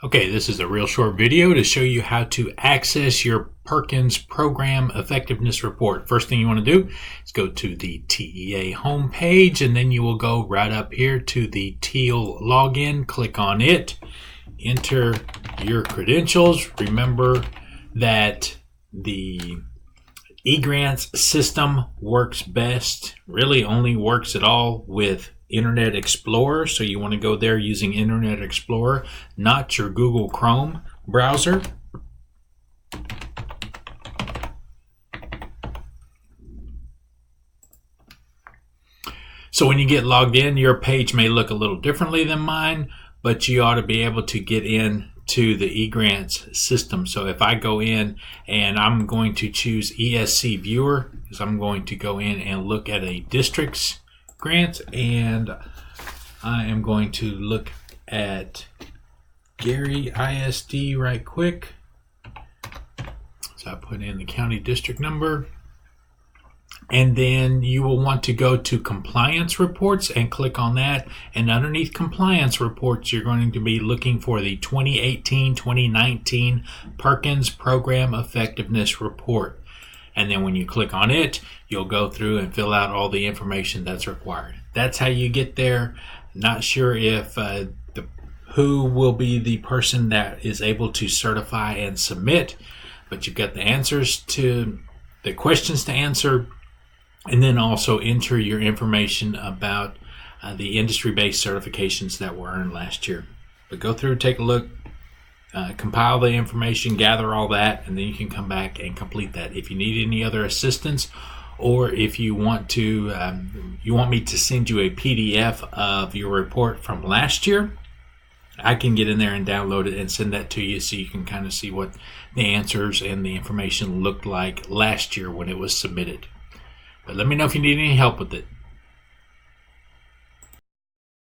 Okay, this is a real short video to show you how to access your Perkins Program Effectiveness Report. First thing you want to do is go to the TEA homepage, and then you will go right up here to the teal login. Click on it, enter your credentials. Remember that the eGrants system works best, really only works at all with Internet Explorer, so you want to go there using Internet Explorer, not your Google Chrome browser. So when you get logged in, your page may look a little differently than mine, but you ought to be able to get in to the eGrants system. So if I go in and I'm going to choose ESC Viewer, because I'm going to go in and look at a district's grant, and I am going to look at Gary ISD right quick. So I put in the county district number, and then you will want to go to compliance reports and click on that, and underneath compliance reports you're going to be looking for the 2018-2019 Perkins Program Effectiveness Report. And then when you click on it, you'll go through and fill out all the information that's required. That's how you get there. Not sure if who will be the person that is able to certify and submit, but you've got the answers to the questions to answer, and then also enter your information about the industry-based certifications that were earned last year. But go through, take a look, compile the information, gather all that, and then you can come back and complete that. If you need any other assistance, or if you want to, you want me to send you a PDF of your report from last year, I can get in there and download it and send that to you so you can kind of see what the answers and the information looked like last year when it was submitted. But let me know if you need any help with it.